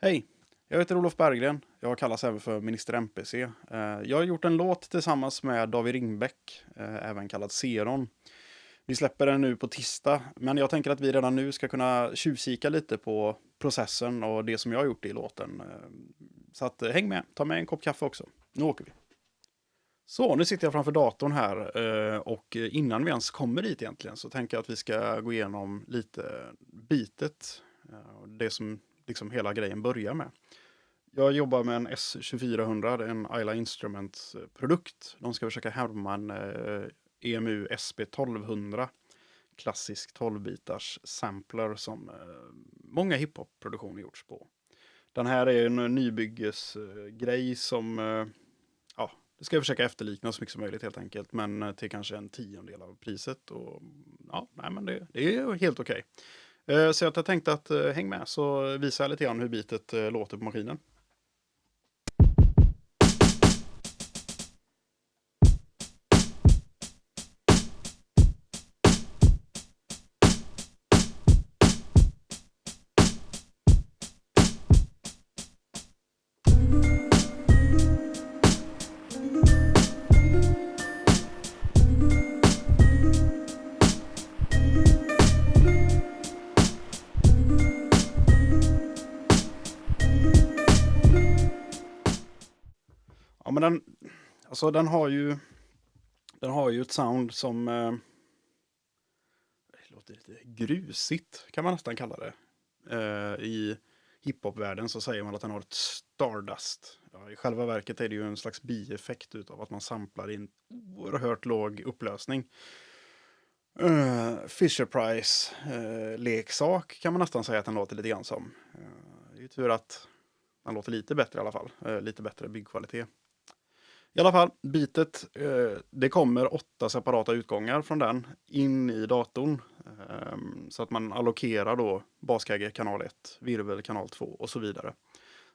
Hej, jag heter Olof Berggren. Jag kallas även för Minister MPC. Jag har gjort en låt tillsammans med David Ringbäck, även kallad Seron. Vi släpper den nu på tisdag, men jag tänker att vi redan nu ska kunna tjuvkika lite på processen och det som jag har gjort i låten. Så att häng med, ta med en kopp kaffe också. Nu åker vi. Så, nu sitter jag framför datorn här och innan vi ens kommer dit egentligen så tänker jag att vi ska gå igenom lite bitet. Det som liksom hela grejen börjar med. Jag jobbar med en S2400, en Ayla Instruments-produkt. De ska försöka härma en EMU SP1200, klassisk 12-bitars sampler som många hiphop-produktioner gjorts på. Den här är en nybyggesgrej som det ska jag försöka efterlikna så mycket som möjligt helt enkelt, men till kanske en 10-del av priset. Och men det är helt okej. Så jag tänkte att häng med så visar jag lite grann hur bitet låter på maskinen. Ja, men den har ju ett sound som det låter lite grusigt kan man nästan kalla det. I hiphop-världen så säger man att den har ett stardust. Ja, i själva verket är det ju en slags bieffekt utav att man samplar in oerhört låg upplösning. Fisher-Price leksak kan man nästan säga att den låter lite grann som. Det är ju tur att den låter lite bättre i alla fall. Lite bättre byggkvalitet. I alla fall, bitet, det kommer 8 separata utgångar från den in i datorn. Så att man allokerar då baskagge kanal 1, virvel kanal 2 och så vidare.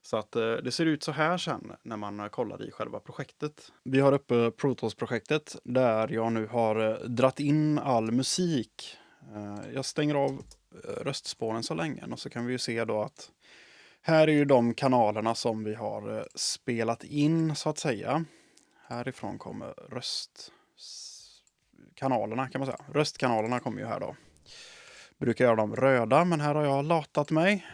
Så att det ser ut så här sen när man kollar i själva projektet. Vi har uppe Pro Tools-projektet där jag nu har dratt in all musik. Jag stänger av röstspåren så länge och så kan vi ju se då att här är ju de kanalerna som vi har spelat in så att säga. Härifrån kommer röstkanalerna kan man säga. Röstkanalerna kommer ju här då. Brukar göra dem röda, men här har jag latat mig.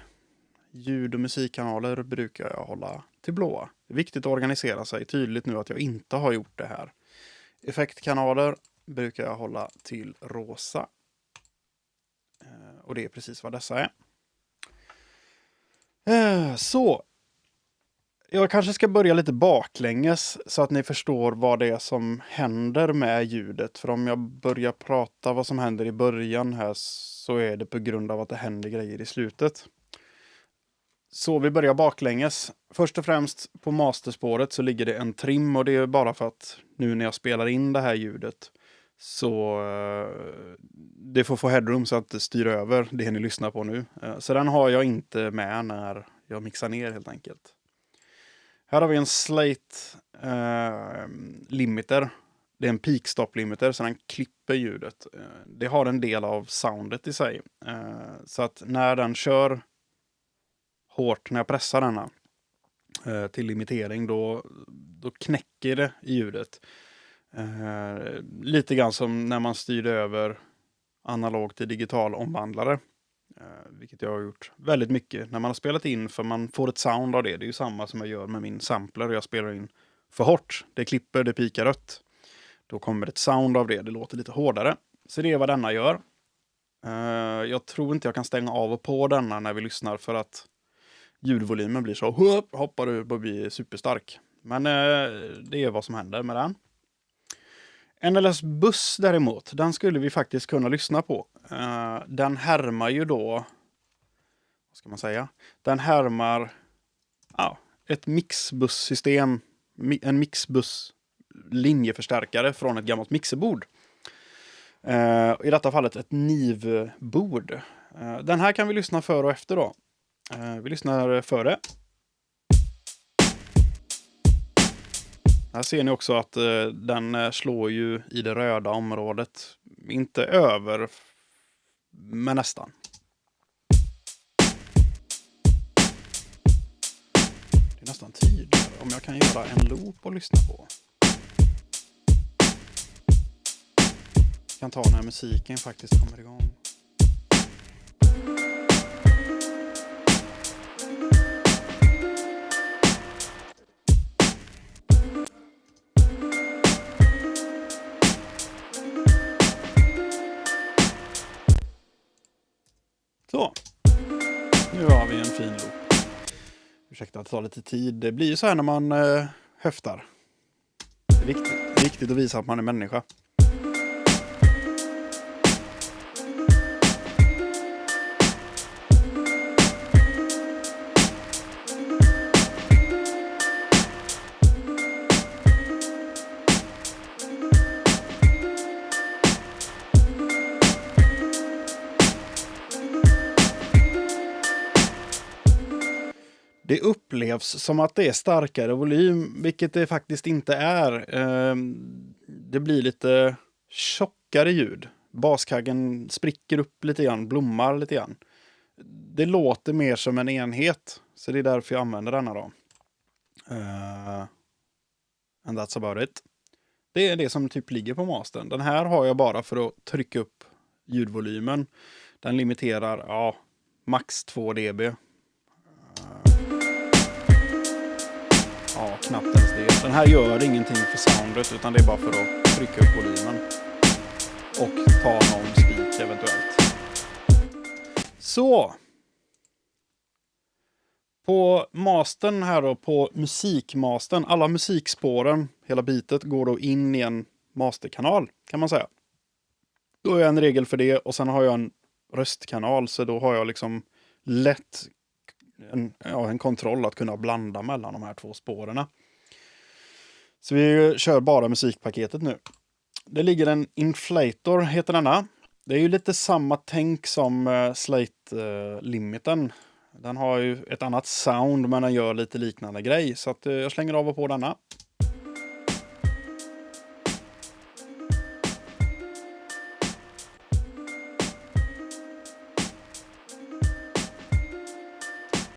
Ljud- och musikkanaler brukar jag hålla till blåa. Det är viktigt att organisera sig. Tydligt nu att jag inte har gjort det här. Effektkanaler brukar jag hålla till rosa. Och det är precis vad dessa är. Så. Jag kanske ska börja lite baklänges så att ni förstår vad det är som händer med ljudet. För om jag börjar prata vad som händer i början här så är det på grund av att det händer grejer i slutet. Så vi börjar baklänges. Först och främst på masterspåret så ligger det en trim och det är bara för att nu när jag spelar in det här ljudet så det får få headroom så att det styr över det ni lyssnar på nu. Så den har jag inte med när jag mixar ner helt enkelt. Här har vi en slate limiter. Det är en peak stop limiter så den klipper ljudet. Det har en del av soundet i sig. Så att när den kör hårt, när jag pressar denna till limitering då knäcker det i ljudet. Lite grann som när man styrde över analog till digital omvandlare. Vilket jag har gjort väldigt mycket när man har spelat in, för man får ett sound av det. Det är ju samma som jag gör med min sampler. Jag spelar in för hårt. Det klipper, det pikar rött. Då kommer ett sound av det. Det låter lite hårdare. Så det är vad denna gör. Jag tror inte jag kan stänga av och på denna när vi lyssnar för att ljudvolymen blir så hoppar upp och blir superstark. Men det är vad som händer med den. NLS Buss däremot, den skulle vi faktiskt kunna lyssna på. Den härmar ju då, vad ska man säga? Den härmar ett mixbussystem, en mixbuss linjeförstärkare från ett gammalt mixerbord. I detta fallet ett NIV-bord. Den här kan vi lyssna för och efter då. Vi lyssnar före. Här ser ni också att den slår ju i det röda området. Inte över, men nästan. nästan tydligare om jag kan göra en loop och lyssna på. Jag kan ta när musiken faktiskt kommer igång. Så, nu har vi en fin loop. Ursäkta att det tar lite tid. Det blir ju så här när man höftar. Det är viktigt att visa att man är människa. Det upplevs som att det är starkare volym, vilket det faktiskt inte är. Det blir lite tjockare ljud. Baskaggen spricker upp lite grann, blommar lite grann. Det låter mer som en enhet, så det är därför jag använder denna då. And that's about it. Det är det som typ ligger på mastern. Den här har jag bara för att trycka upp ljudvolymen. Den limiterar, max 2 dB. Ja, knappt ens det. Den här gör ingenting för soundet, utan det är bara för att trycka upp volymen. Och ta någon speak eventuellt. Så. På mastern här då, på musikmastern, alla musikspåren, hela bitet går då in i en masterkanal, kan man säga. Då har jag en regel för det, och sen har jag en röstkanal, så då har jag liksom lätt en kontroll att kunna blanda mellan de här två spåren. Så vi kör bara musikpaketet nu. Det ligger en inflator, heter denna. Det är ju lite samma tänk som Slate-limiten. Den har ju ett annat sound, men den gör lite liknande grej. Så att jag slänger av och på denna.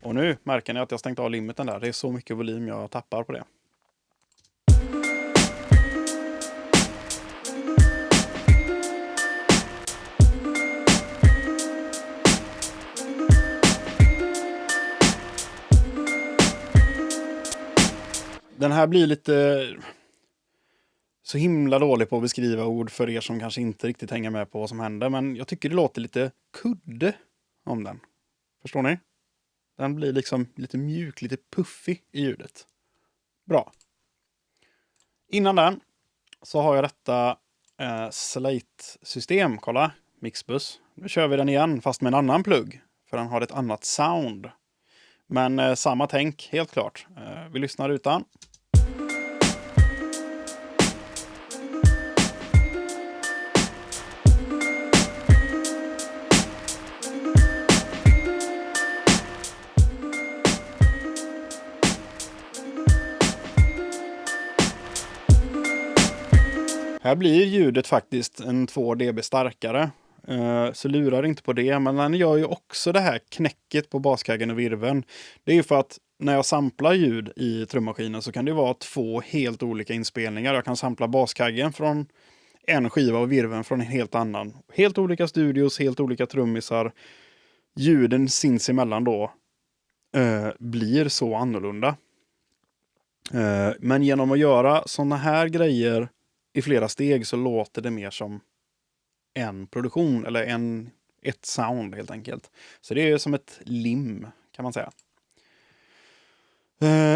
Och nu märker ni att jag stängt av limiten där. Det är så mycket volym jag tappar på det. Den här blir lite så himla dålig på att beskriva ord för er som kanske inte riktigt hänger med på vad som händer. Men jag tycker det låter lite kudde om den. Förstår ni? Den blir liksom lite mjuk, lite puffig i ljudet. Bra. Innan den så har jag detta Slate-system. Kolla, Mixbus. Nu kör vi den igen, fast med en annan plugg. För den har ett annat sound. Men samma tänk, helt klart. Vi lyssnar utan. Här blir ljudet faktiskt en 2 dB starkare. Så lurar inte på det. Men den gör ju också det här knäcket på baskaggen och virveln. Det är ju för att när jag samplar ljud i trummaskinen så kan det vara 2 helt olika inspelningar. Jag kan sampla baskaggen från en skiva och virveln från en helt annan. Helt olika studios, helt olika trummisar. Ljuden sinsemellan då blir så annorlunda. Men genom att göra såna här grejer i flera steg så låter det mer som en produktion eller ett sound helt enkelt. Så det är som ett lim, kan man säga.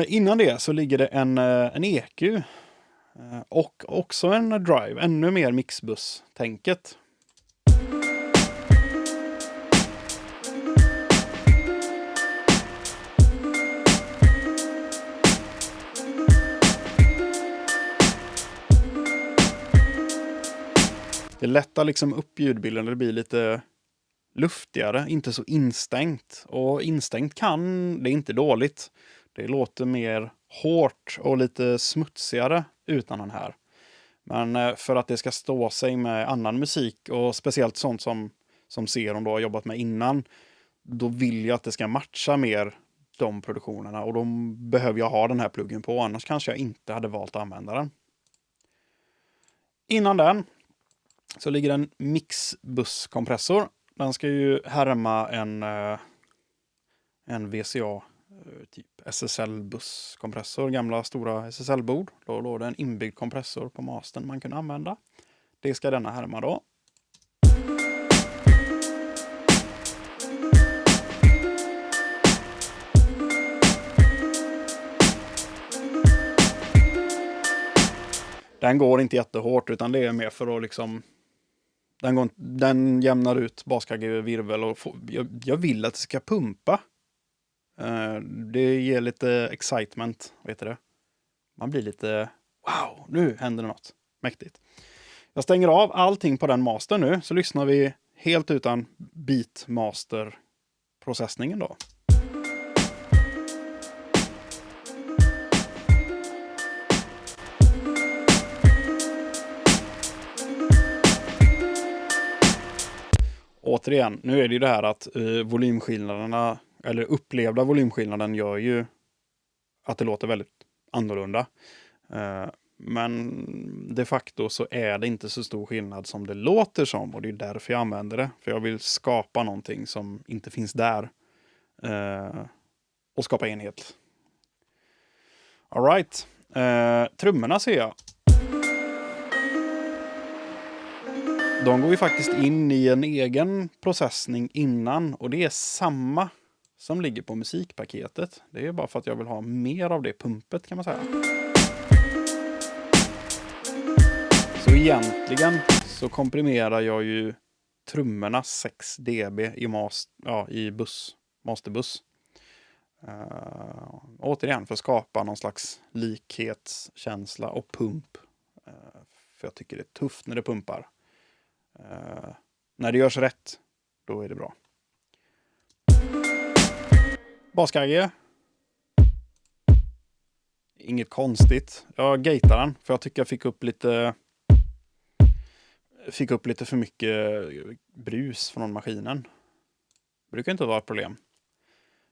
Innan det så ligger det en EQ och också en drive, ännu mer mixbus-tänket. Det lättar liksom upp ljudbilden, det blir lite luftigare, inte så instängt. Och instängt det är inte dåligt. Det låter mer hårt och lite smutsigare utan den här. Men för att det ska stå sig med annan musik och speciellt sånt som Seron då har jobbat med innan, då vill jag att det ska matcha mer de produktionerna. Och då behöver jag ha den här pluggen på. Annars kanske jag inte hade valt att använda den. Innan den så ligger en mixbuskompressor. Den ska ju härma en VCA typ SSL-busskompressor. Gamla stora SSL-bord. Då låg det en inbyggd kompressor på mastern man kunde använda. Det ska denna härma då. Den går inte jättehårt utan det är mer för att liksom den jämnar ut baskagge virvel och jag vill att det ska pumpa. Det ger lite excitement, vet du det? Man blir lite wow, nu händer det något mäktigt. Jag stänger av allting på den mastern nu så lyssnar vi helt utan beatmaster-processningen då. Återigen, nu är det ju det här att volymskillnaderna, eller upplevda volymskillnaden gör ju att det låter väldigt annorlunda. Men de facto så är det inte så stor skillnad som det låter som och det är därför jag använder det. För jag vill skapa någonting som inte finns där och skapa enhet. All right. Trummorna ser jag. De går ju faktiskt in i en egen processning innan och det är samma som ligger på musikpaketet. Det är bara för att jag vill ha mer av det pumpet kan man säga. Så egentligen så komprimerar jag ju trummorna 6 dB i masterbuss. Återigen för att skapa någon slags likhetskänsla och pump. För jag tycker det är tufft när det pumpar. När det görs rätt, då är det bra. Baskagge. Inget konstigt. Jag gatear den för jag tycker jag fick upp lite för mycket brus från maskinen. Brukar inte vara ett problem.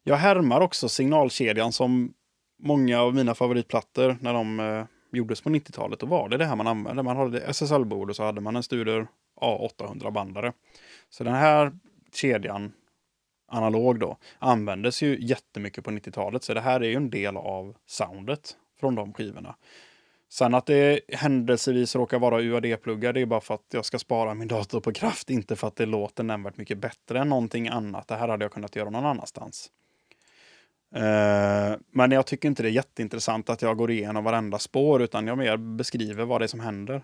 Jag härmar också signalkedjan som många av mina favoritplattor när de gjordes på 90-talet. Då var det här man använde. Man hade SSL-bord och så hade man en Studer A800-bandare. Så den här kedjan, analog då, användes ju jättemycket på 90-talet. Så det här är ju en del av soundet från de skivorna. Sen att det händelsevis råkar vara UAD-pluggar, det är bara för att jag ska spara min dator på kraft. Inte för att det låter nämnvärt mycket bättre än någonting annat. Det här hade jag kunnat göra någon annanstans. Men jag tycker inte det är jätteintressant att jag går igenom varenda spår utan jag mer beskriver vad det är som händer.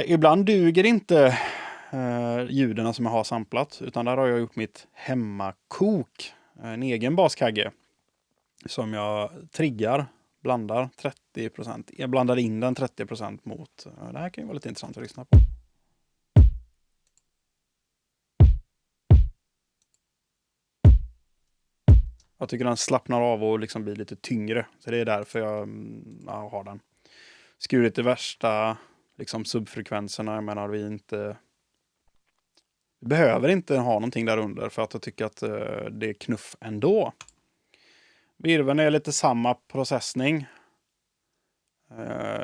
Ibland duger inte ljuden som jag har samplat utan där har jag gjort mitt hemmakok. En egen baskagge som jag triggar, blandar 30%. Jag blandar in den 30% mot. Det här kan ju vara lite intressant att lyssna på. Jag tycker den slappnar av och liksom blir lite tyngre. Så det är därför jag har den. Skurit de värsta liksom subfrekvenserna. Jag menar vi behöver inte ha någonting där under för att jag tycker att det är knuff ändå. Virveln är lite samma processning.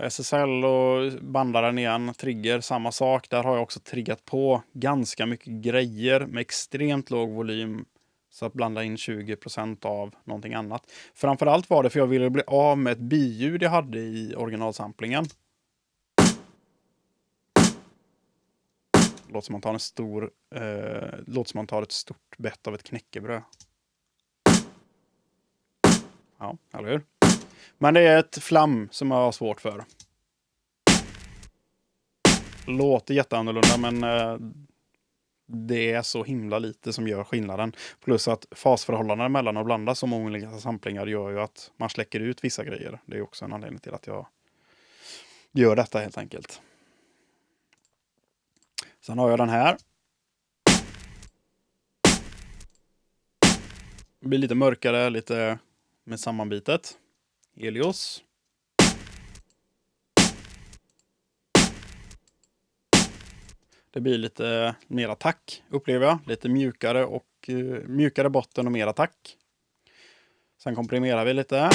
SSL och bandaren igen, trigger, samma sak. Där har jag också triggat på ganska mycket grejer med extremt låg volym. Så att blanda in 20% av någonting annat. Framförallt var det för jag ville bli av med ett biljud jag hade i originalsamplingen. Låter som man tar ett stort bett av ett knäckebröd. Ja, eller hur? Men det är ett flam som jag har svårt för. Låter jätteannorlunda men det är så himla lite som gör skillnaden. Plus att fasförhållandena mellan att blanda så många olika samplingar gör ju att man släcker ut vissa grejer. Det är också en anledning till att jag gör detta helt enkelt. Sen har jag den här. Det blir lite mörkare, lite med sammanbitet. Helios. Det blir lite mer attack upplever jag. Lite mjukare och mjukare botten och mer attack. Sen komprimerar vi lite.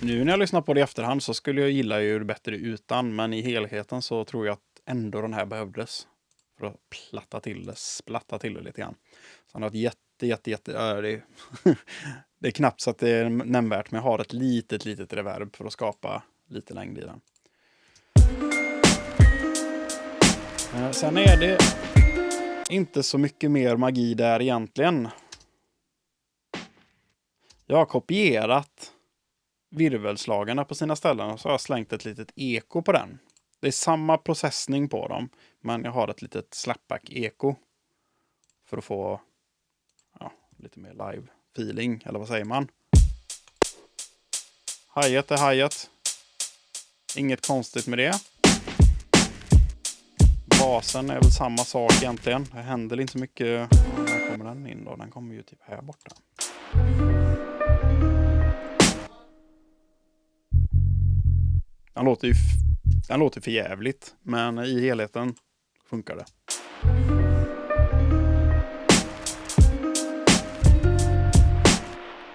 Nu när jag lyssnar på det i efterhand så skulle jag gilla ju det bättre utan, men i helheten så tror jag att ändå den här behövdes. För att splatta till det lite grann. Så han har ett det är knappt så att det är nämnvärt, men jag har ett litet reverb för att skapa lite längd i den. Sen är det inte så mycket mer magi där egentligen. Jag har kopierat virvelslagarna på sina ställen och så har jag slängt ett litet eko på den. Det är samma processning på dem, men jag har ett litet slapback-eko för att få lite mer live-feeling, eller vad säger man? Hi-hat är hi-hat. Inget konstigt med det. Basen är väl samma sak egentligen. Det händer inte så mycket. När kommer den in då? Den kommer ju typ här borta. Den låter för jävligt, men i helheten funkar det.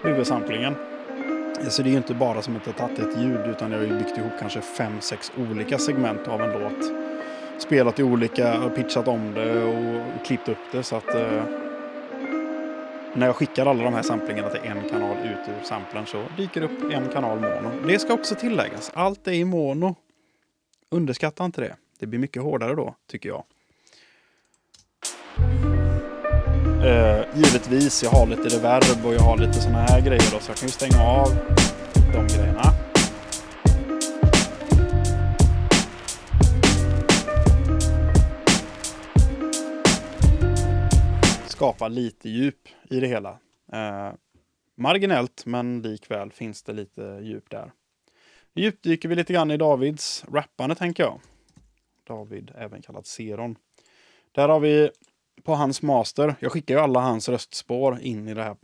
Huvudsamplingen. Så det är ju inte bara som att jag tagit ett ljud, utan jag har ju byggt ihop kanske 5-6 olika segment av en låt. Spelat i olika och pitchat om det och klippt upp det så att när jag skickar alla de här samplingarna till en kanal ut ur samplern så dyker upp en kanal mono. Det ska också tilläggas. Allt är i mono. Underskatta inte det. Det blir mycket hårdare då, tycker jag. Givetvis, jag har lite reverb och jag har lite såna här grejer då, så jag kan ju stänga av de grejerna. Skapa lite djup i det hela. Marginellt, men likväl finns det lite djup där. Djupdyker vi lite grann i Davids rappande, tänker jag. David, även kallad Seron. Där har vi på hans master. Jag skickar ju alla hans röstspår in i det här.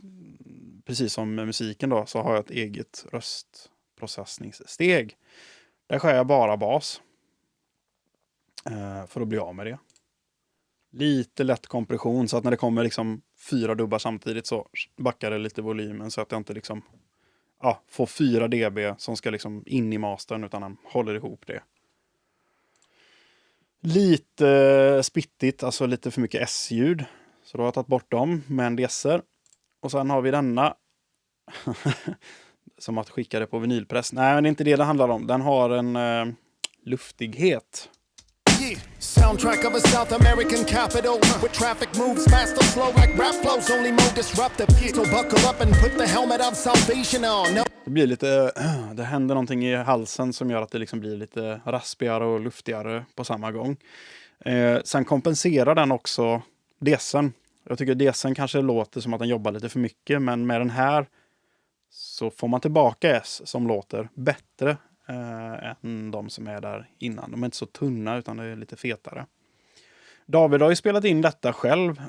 Precis som med musiken då, så har jag ett eget röstprocessningssteg. Där skär jag bara bas. För att bli av med det. Lite lätt kompression så att när det kommer liksom 4 dubbar samtidigt så backar det lite volymen så att jag inte liksom får 4 dB som ska liksom in i mastern, utan han håller ihop det. Lite spittigt, alltså lite för mycket S-ljud. Så då har jag tagit bort dem med en deser. Och sen har vi denna som att skicka det på vinylpress. Nej, men det är inte det handlar om. Den har en luftighet. Soundtrack of a South American capital where traffic moves fast or slow like rap flows, only more disruptive. So buckle up and put the helmet of salvation on. No. Det blir lite, det händer någonting i halsen som gör att det liksom blir lite raspigare och luftigare på samma gång. Sen kompenserar den också desen. Jag tycker desen kanske låter som att den jobbar lite för mycket, men med den här så får man tillbaka S som låter bättre än de som är där innan. De är inte så tunna utan det är lite fetare. David har ju spelat in detta själv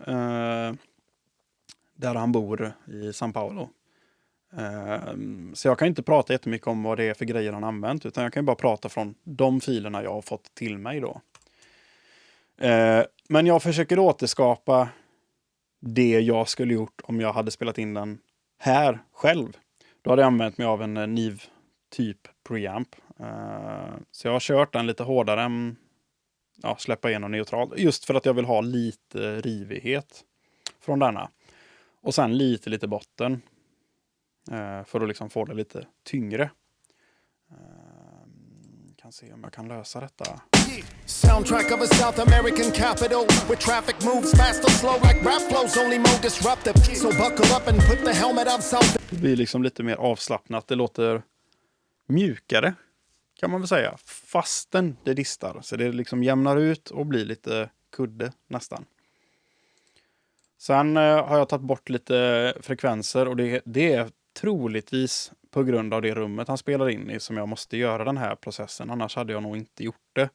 där han bor i São Paulo. Så jag kan inte prata jättemycket om vad det är för grejer han använt, utan jag kan bara prata från de filerna jag har fått till mig då. Men jag försöker återskapa det jag skulle gjort om jag hade spelat in den här själv. Då hade jag använt mig av en Neve typ preamp. Så jag har kört den lite hårdare än släppa igenom neutral. Just för att jag vill ha lite rivighet från denna. Och sen lite botten. För att liksom få det lite tyngre. Kan se om jag kan lösa detta. Soundtrack of a South American capital where traffic moves fast or slow like rap flows, only more disruptive. So buckle up and put the helmet of salvation. Det blir liksom lite mer avslappnat. Det låter mjukare kan man väl säga. Fastän det distar. Så det liksom jämnar ut och blir lite kudde nästan. Sen har jag tagit bort lite frekvenser och det är troligtvis på grund av det rummet han spelar in i som jag måste göra den här processen. Annars hade jag nog inte gjort det.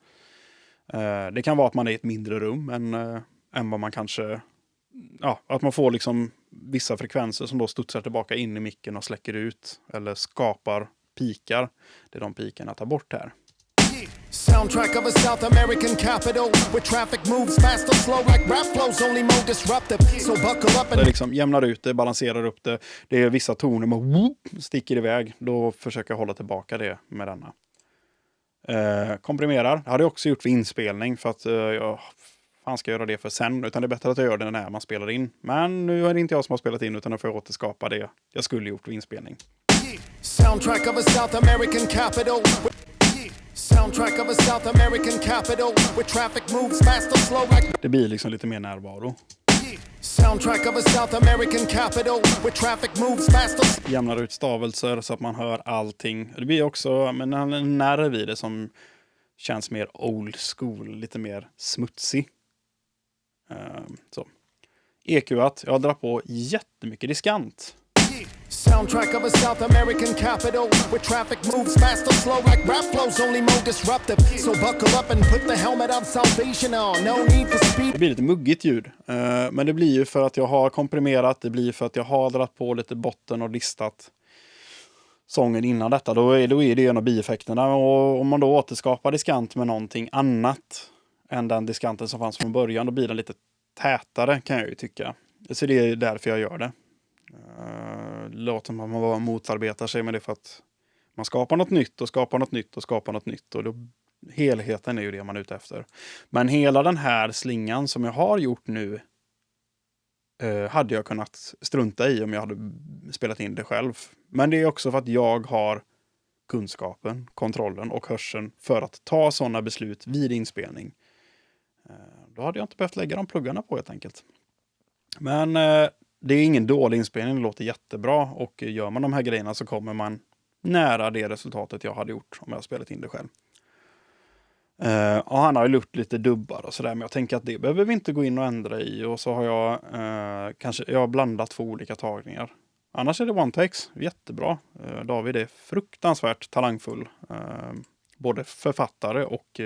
Det kan vara att man är i ett mindre rum än vad man kanske... Ja, att man får liksom vissa frekvenser som då studsar tillbaka in i micken och släcker ut. Eller skapar pikar. Det är de pikarna jag tar bort här. Soundtrack of a South American capital where traffic moves fast or slow like rap flows, only more disruptive. So buckle up Det and liksom jämnar ut det, balanserar upp det. Det är vissa toner med whoop, sticker iväg. Då försöker jag hålla tillbaka det med denna. Komprimerar. Det hade jag också gjort vid inspelning för att jag fan ska göra det för sen. Utan det är bättre att jag gör det när man spelar in. Men nu är det inte jag som har spelat in utan jag får återskapa det jag skulle gjort vid inspelning. soundtrack of a South American capital. Soundtrack of a South American capital where traffic moves fast or slow like Det blir liksom lite mer närvaro. soundtrack of a South American capital where traffic moves fast or Jämnar ut stavelser så att man hör allting. Det blir också en nerv i det som känns mer old school, lite mer smutsig. Så. EQat, jag drar på jättemycket diskant. soundtrack of a South American capital where traffic moves fast or slow like rap flows, only more disruptive. So buckle up and put the helmet of salvation on. No need for speed. Det blir lite muggigt ljud. Men det blir ju för att jag har komprimerat. Det blir för att jag har dragit på lite botten och listat sången innan detta. Då är det en av bieffekterna. Och om man då återskapar diskant med någonting annat än den diskanten som fanns från början, då blir den lite tätare kan jag ju tycka. Så det är därför jag gör det. Låter som att man motarbetar sig, med det för att man skapar något nytt och skapar något nytt och skapar något nytt. Och då, helheten är ju det man är ute efter. Men hela den här slingan som jag har gjort nu hade jag kunnat strunta i om jag hade spelat in det själv. Men det är också för att jag har kunskapen, kontrollen och hörseln för att ta sådana beslut vid inspelning. Då hade jag inte behövt lägga de pluggarna på helt enkelt. Men det är ingen dålig inspelning, det låter jättebra. Och gör man de här grejerna så kommer man nära det resultatet jag hade gjort om jag spelat in det själv. Och han har ju gjort lite dubbar och sådär, men jag tänker att det behöver vi inte gå in och ändra i. Och så har jag jag har blandat 2 olika tagningar. Annars är det one takes, jättebra. David är fruktansvärt talangfull. Både författare och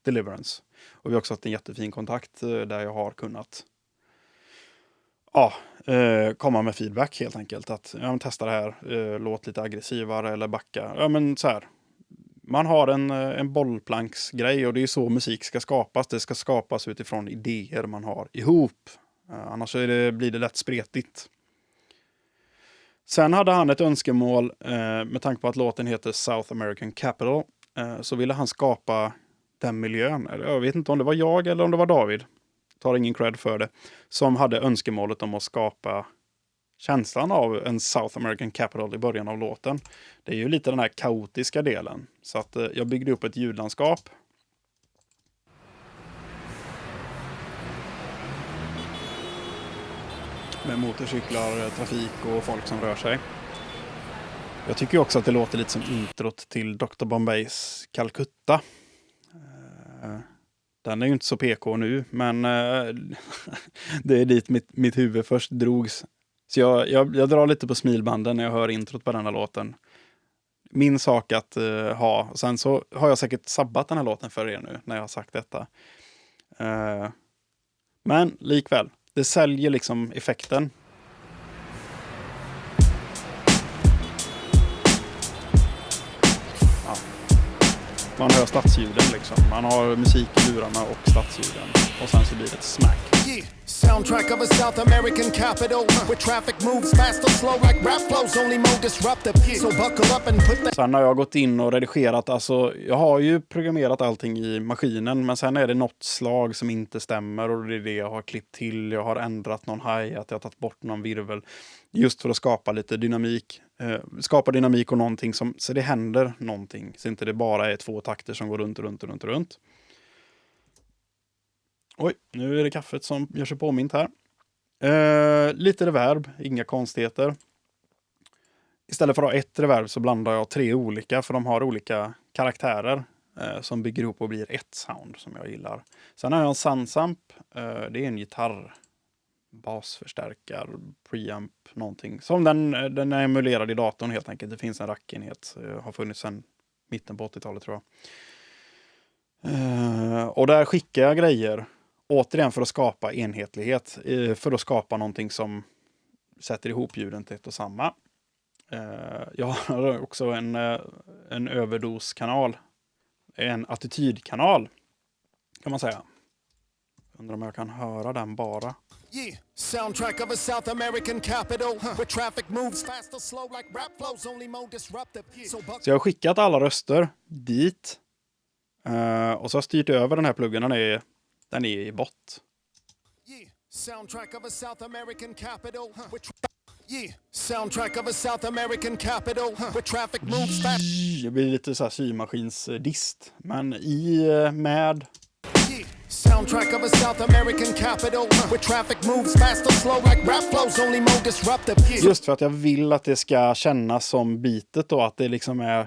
Deliverance. Och vi har också haft en jättefin kontakt där jag har kunnat komma med feedback helt enkelt. Att testa det här, låt lite aggressivare eller backa. Ja, men så här. Man har en bollplanksgrej och det är så musik ska skapas. Det ska skapas utifrån idéer man har ihop. Annars blir det lätt spretigt. Sen hade han ett önskemål med tanke på att låten heter South American Capital. Så ville han skapa den miljön. Jag vet inte om det var jag eller om det var David. Tar ingen cred för det. Som hade önskemålet om att skapa känslan av en South American Capital i början av låten. Det är ju lite den här kaotiska delen. Så att jag byggde upp ett ljudlandskap. Med motorcyklar, trafik och folk som rör sig. Jag tycker också att det låter lite som introt till Dr. Bombays Calcutta. Den är ju inte så PK nu, men det är dit mitt huvud först drogs. Så jag drar lite på smilbanden när jag hör introt på den här låten. Min sak att ha. Sen så har jag säkert sabbat den här låten för er nu när jag har sagt detta. Men likväl, det säljer liksom effekten. Ja. Man hör stadsljuden liksom. Man har musik i lurarna och stadsljuden. Och sen så blir det ett smack. soundtrack of a South American capital where traffic moves fast or slow like rap flows, only more disruptive. So buckle up and put the Sen har jag gått in och redigerat, alltså jag har ju programmerat allting i maskinen, men sen är det något slag som inte stämmer och det är det jag har klippt till. Jag har ändrat någon hi-hat, jag har tagit bort någon virvel just för att skapa lite dynamik. Skapa dynamik och någonting så det händer någonting. Så inte det bara är 2 takter som går runt. Oj, nu är det kaffet som gör sig påmint här. Lite reverb, inga konstigheter. Istället för att ha ett reverb så blandar jag 3 olika, för de har olika karaktärer som bygger ihop och blir ett sound som jag gillar. Sen har jag en Sunsamp, det är en gitarr, basförstärkare, preamp, någonting. Som den är emulerad i datorn helt enkelt. Det finns en rackenhet, har funnits sedan mitten på 80-talet tror jag. Och där skickar jag grejer. Återigen för att skapa enhetlighet. För att skapa någonting som sätter ihop ljuden till ett och samma. Jag har också en överdoskanal. en attitydkanal, kan man säga. Undrar om jag kan höra den bara. Yeah, soundtrack of a South American capital where traffic moves fast or slow like rap flows, only more disruptive. Så jag har skickat alla röster dit. Och så har jag styrt över den här pluggen. Den är i bott. Yeah, soundtrack of a South American capital yeah, soundtrack of a South American capital where traffic moves fast. Det blir lite så här symaskinsdist. Men med... Soundtrack of a South American capital where traffic moves fast or slow like rap flows, only more disruptive. Just för att jag vill att det ska kännas som bitet då, att det liksom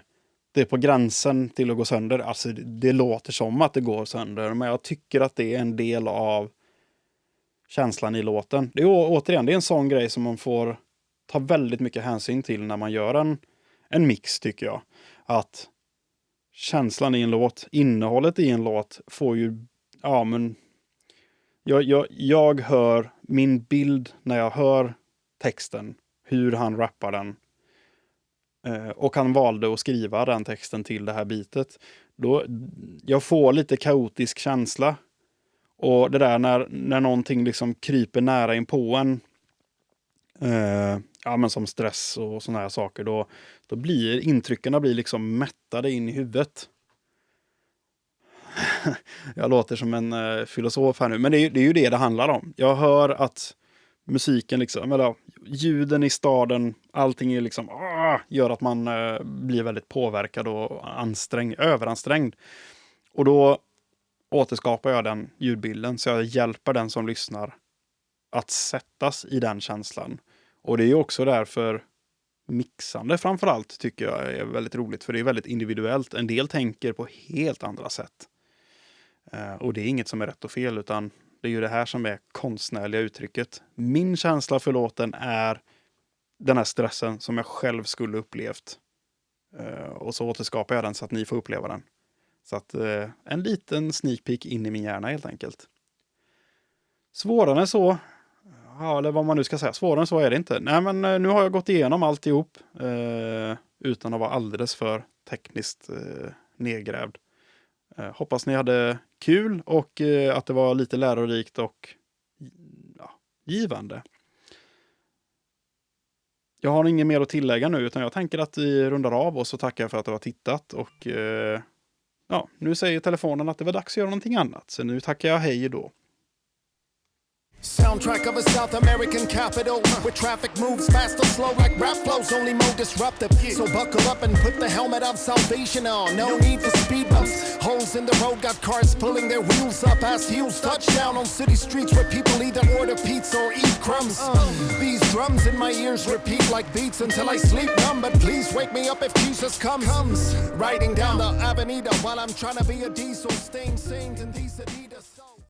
det är på gränsen till att gå sönder. Alltså det låter som att det går sönder, men jag tycker att det är en del av känslan i låten. Det är återigen, det är en sån grej som man får ta väldigt mycket hänsyn till när man gör en mix, tycker jag. Att känslan i en låt, innehållet i en låt får ju, ja men jag hör min bild när jag hör texten, hur han rappar den. Och han valde att skriva den texten till det här bitet. Då, jag får lite kaotisk känsla. Och det där när någonting liksom kryper nära in på en, ja men som stress och såna här saker, då blir intrycken liksom mättade in i huvudet. Jag låter som en filosof här nu, men det är ju det handlar om. Jag hör att musiken liksom, eller ljuden i staden, allting är liksom gör att man blir väldigt påverkad och överansträngd. Och då återskapar jag den ljudbilden, så jag hjälper den som lyssnar att sättas i den känslan. Och det är ju också därför mixande framförallt tycker jag är väldigt roligt, för det är väldigt individuellt. En del tänker på helt andra sätt. Och det är inget som är rätt och fel, utan det är ju det här som är konstnärliga uttrycket. Min känsla för låten är den här stressen som jag själv skulle upplevt. Och så återskapar jag den så att ni får uppleva den. Så att en liten sneak peek in i min hjärna helt enkelt. Svårare än så, ja, eller vad man nu ska säga, svårare än så är det inte. Nej, men nu har jag gått igenom alltihop utan att vara alldeles för tekniskt nedgrävd. Hoppas ni hade kul och att det var lite lärorikt och givande. Jag har inget mer att tillägga nu, utan jag tänker att vi rundar av och så tackar jag för att du har tittat. Och nu säger telefonen att det var dags att göra någonting annat. Så nu tackar jag hej då. Soundtrack of a South American capital where traffic moves fast or slow like rap flows, only more disruptive. So buckle up and put the helmet of salvation on. No need for speed bumps. Holes in the road got cars pulling their wheels up as heels touch down on city streets where people either order pizza or eat crumbs. These drums in my ears repeat like beats until I sleep numb. But please wake me up if Jesus comes. Riding down the Avenida while I'm trying to be a diesel, staying sane in these Adidas.